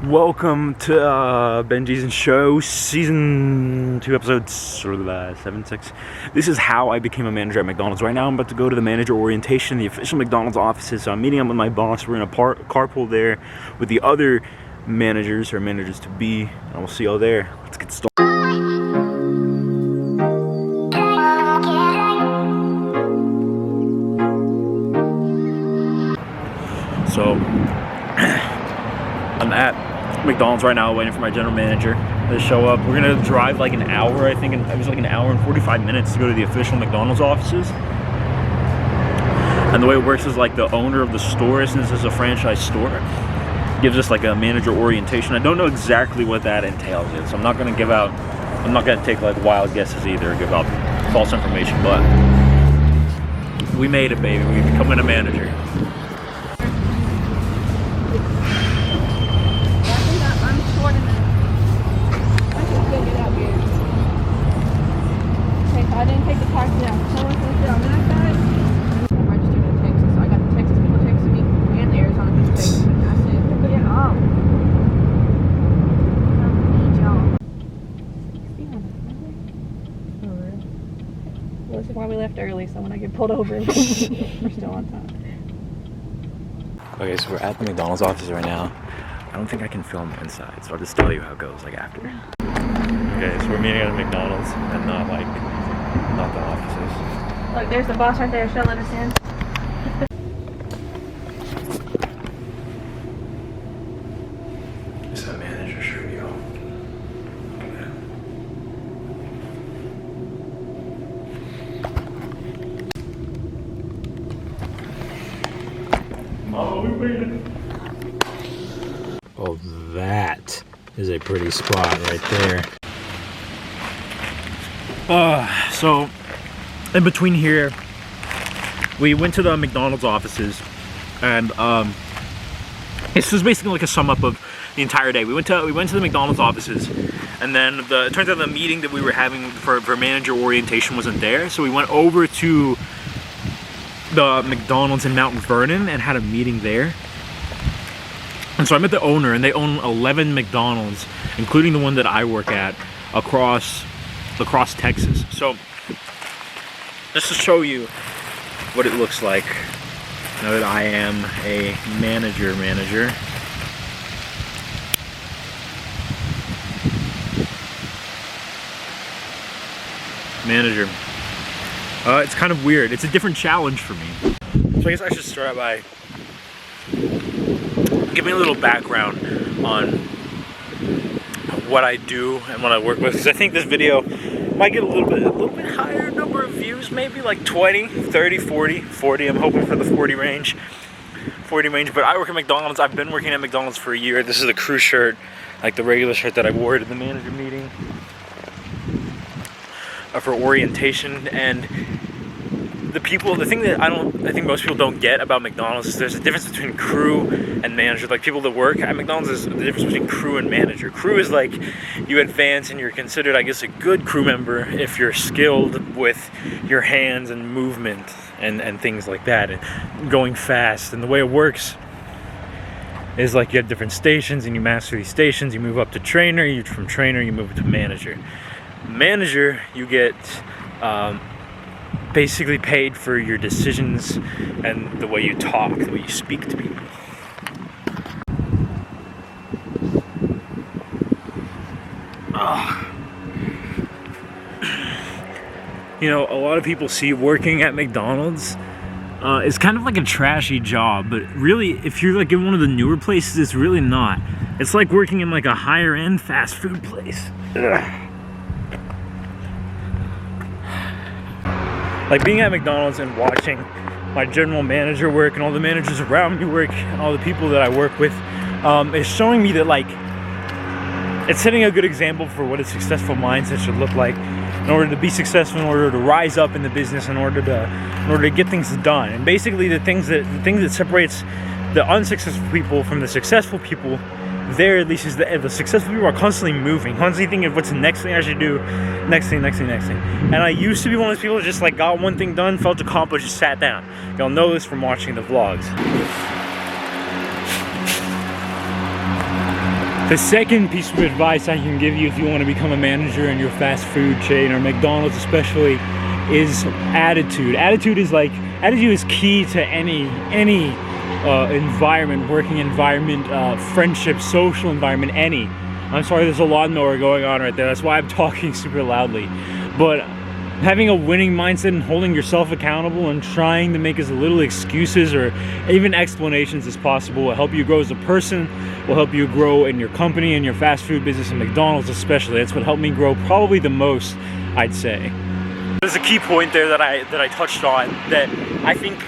Welcome to Benji's and Show, Season 2, Episode 7, 6. This is how I became a manager at McDonald's. Right now I'm about to go to the manager orientation, the official McDonald's offices. So I'm meeting up with my boss. We're in a carpool there with the other managers, or managers-to-be, and we'll see y'all there. Let's get started. So, I'm at McDonald's right now waiting for my general manager to show up. We're gonna drive like an hour, I think, and it was like an hour and 45 minutes to go to the official McDonald's offices. And the way it works is like the owner of the store, since this is a franchise store, gives us like a manager orientation. I don't know exactly what that entails yet, so I'm not gonna take like wild guesses either or give out false information, but we made it, baby. We're becoming a manager. I didn't take the park down. Someone can sit on that side. I'm registered in Texas, so I got the Texas people texting me and the Arizona people texting me. I said, pick it up. I need y'all. Oh, really? Well, this is why we left early, so when I get pulled over, we're still on time. Okay, so we're at the McDonald's office right now. I don't think I can film inside, so I'll just tell you how it goes like after. Okay, so we're meeting at McDonald's and not the offices. Look, there's the boss right there. She'll let us in. It's that manager shirt, yo. Okay. Oh, we made it. Oh, that is a pretty spot right there. So in between here, we went to the McDonald's offices, and this was basically like a sum up of the entire day. We went to the McDonald's offices, and then it turns out the meeting that we were having for manager orientation wasn't there, so we went over to the McDonald's in Mount Vernon and had a meeting there. And so I met the owner, and they own 11 McDonald's, including the one that I work at, across Texas. So just to show you what it looks like now that I am a manager. It's kind of weird. It's a different challenge for me. So I guess I should start by giving a little background on what I do and what I work with, because I think this video might get a little bit higher number of views, maybe like 20, 30, 40. I'm hoping for the 40 range. But I work at McDonald's. I've been working at McDonald's for a year. This is the crew shirt, like the regular shirt that I wore to the manager meeting for orientation. And the thing that I think most people don't get about McDonald's is there's a difference between crew and manager. Like, people that work at McDonald's, is the difference between crew and manager. Crew is like you advance and you're considered, I guess, a good crew member if you're skilled with your hands and movement and things like that, and going fast. And the way it works is like you have different stations, and you master these stations. You move up to trainer. From trainer you move to manager. Manager, you get basically paid for your decisions and the way you talk, the way you speak to people. You know, a lot of people see working at McDonald's it's kind of like a trashy job, but really, if you're like in one of the newer places, it's really not. It's like working in like a higher end fast food place. Like being at McDonald's and watching my general manager work and all the managers around me work and all the people that I work with is showing me that, like, it's setting a good example for what a successful mindset should look like in order to be successful, in order to rise up in the business, in order to get things done. And basically the thing that separates the unsuccessful people from the successful people there, at least, is the successful people are constantly moving, constantly thinking of what's the next thing I should do, next thing. And I used to be one of those people that just like got one thing done, felt accomplished, just sat down. Y'all know this from watching the vlogs. The second piece of advice I can give you if you want to become a manager in your fast food chain, or McDonald's especially, is attitude. Attitude is key to any environment, working environment, friendship, social environment, any. I'm sorry, there's a lawnmower going on right there. That's why I'm talking super loudly. But having a winning mindset and holding yourself accountable and trying to make as little excuses or even explanations as possible will help you grow as a person, will help you grow in your company, in your fast food business, and McDonald's especially. That's what helped me grow probably the most, I'd say. There's a key point there that I touched on that I think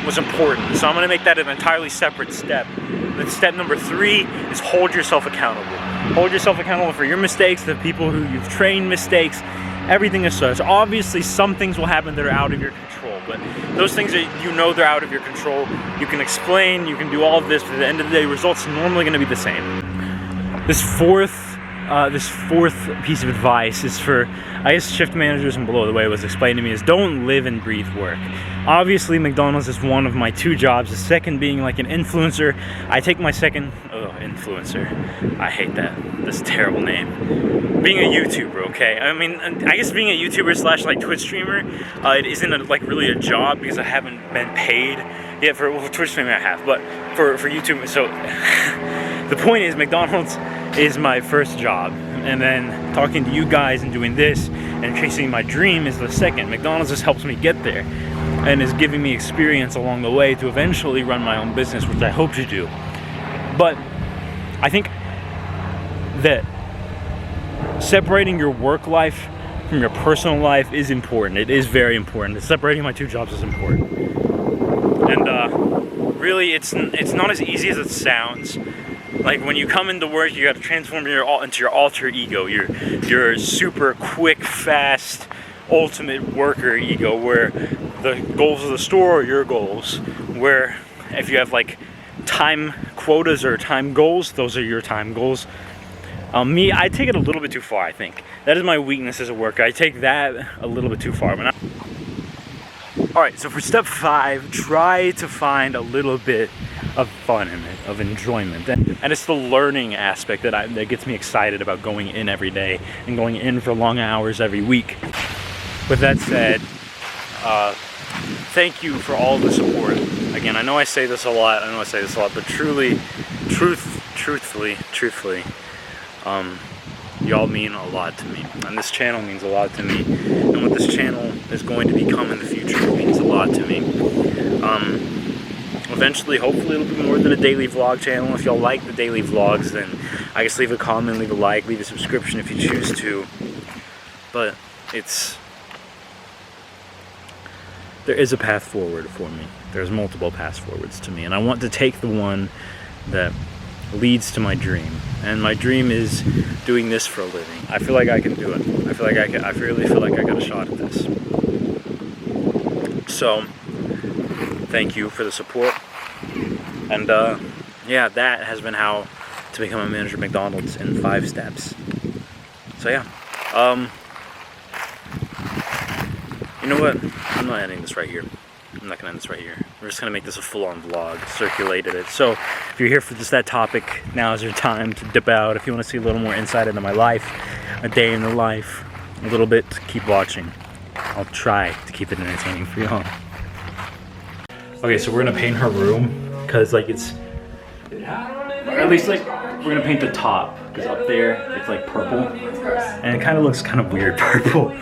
was important. So I'm going to make that an entirely separate step. Then step number 3 is hold yourself accountable. Hold yourself accountable for your mistakes, the people who you've trained mistakes, everything as such. Obviously, some things will happen that are out of your control, but those things that you know they're out of your control, you can explain, you can do all of this, but at the end of the day, results are normally going to be the same. This fourth piece of advice is for, I guess, shift managers and below. The way it was explained to me is don't live and breathe work. Obviously, McDonald's is one of my 2 jobs. The second being like an influencer. I take my second, influencer. I hate that. That's a terrible name. Being a YouTuber, okay? I mean, I guess being a YouTuber / like Twitch streamer, it isn't like really a job because I haven't been paid yet for Twitch streaming. I have, but for YouTube. So the point is, McDonald's is my first job, and then talking to you guys and doing this and chasing my dream is the second. McDonald's just helps me get there and is giving me experience along the way to eventually run my own business, which I hope to do. But I think that separating your work life from your personal life is important. It is very important. Separating my 2 jobs is important. And really, it's not as easy as it sounds. Like when you come into work, you got to transform into your alter ego, your super quick, fast, ultimate worker ego, where the goals of the store are your goals. Where if you have like time quotas or time goals, those are your time goals. Me, I take it a little bit too far, I think. That is my weakness as a worker. I take that a little bit too far. Alright, so for step 5, try to find a little bit of fun in it, of enjoyment. And it's the learning aspect that gets me excited about going in every day and going in for long hours every week. With that said, thank you for all the support. Again, I know I say this a lot, but truthfully, y'all mean a lot to me, and this channel means a lot to me, and what this channel is going to become in the future means a lot to me. Eventually, hopefully, it'll be more than a daily vlog channel. If y'all like the daily vlogs, then I guess leave a comment, leave a like, leave a subscription if you choose to. But there is a path forward for me. There's multiple paths forwards to me, and I want to take the one that leads to my dream. And my dream is doing this for a living. I feel like I can do it. I really feel like I got a shot at this. So, thank you for the support. And yeah, that has been how to become a manager at McDonald's in 5 steps. So yeah, you know what? I'm not ending this right here. I'm not gonna end this right here. We're just gonna make this a full-on vlog, circulated it. So if you're here for just that topic, now is your time to dip out. If you want to see a little more insight into my life, a day in the life, a little bit, keep watching. I'll try to keep it entertaining for y'all. Okay, so we're gonna paint her room, cause like or at least like we're gonna paint the top, cause up there it's like purple, and it kind of looks kind of weird purple.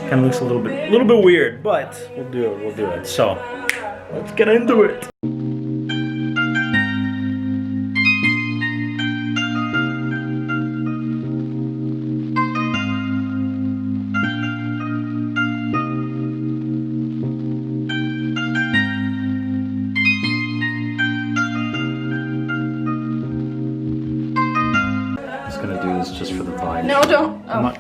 Kind of looks a little bit weird, but we'll do it. So let's get into it. Just for the vibe. No, don't. Oh.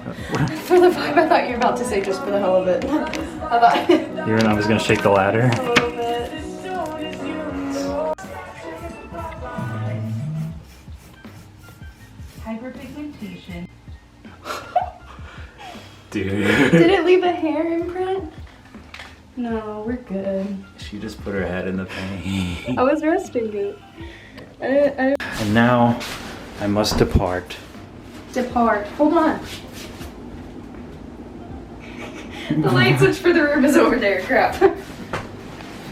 For the vibe, I thought you were about to say just for the hell of it. I thought. You and I was gonna shake the ladder. A little bit. Hyperpigmentation. Dude. Did it leave a hair imprint? No, we're good. She just put her head in the paint. I was resting it. And now I must depart. Depart. Hold on. The light switch for the room is over there. Crap.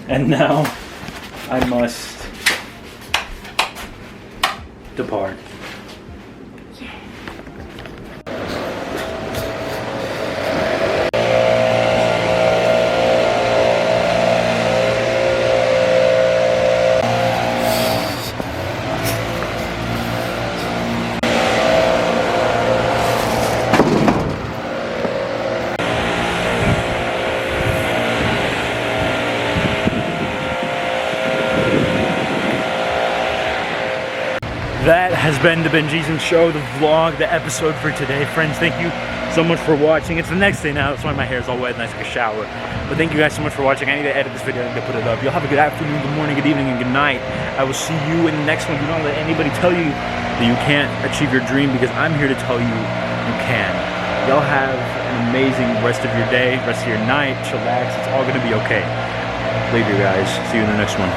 And now I must depart. That has been the Ben Jeeson Show, the vlog, the episode for today. Friends, thank you so much for watching. It's the next day now, that's why my hair is all wet and I took a shower. But thank you guys so much for watching. I need to edit this video, I need to put it up. Y'all have a good afternoon, good morning, good evening, and good night. I will see you in the next one. Do not let anybody tell you that you can't achieve your dream, because I'm here to tell you you can. Y'all have an amazing rest of your day, rest of your night, chillax, it's all gonna be okay. Later guys, see you in the next one.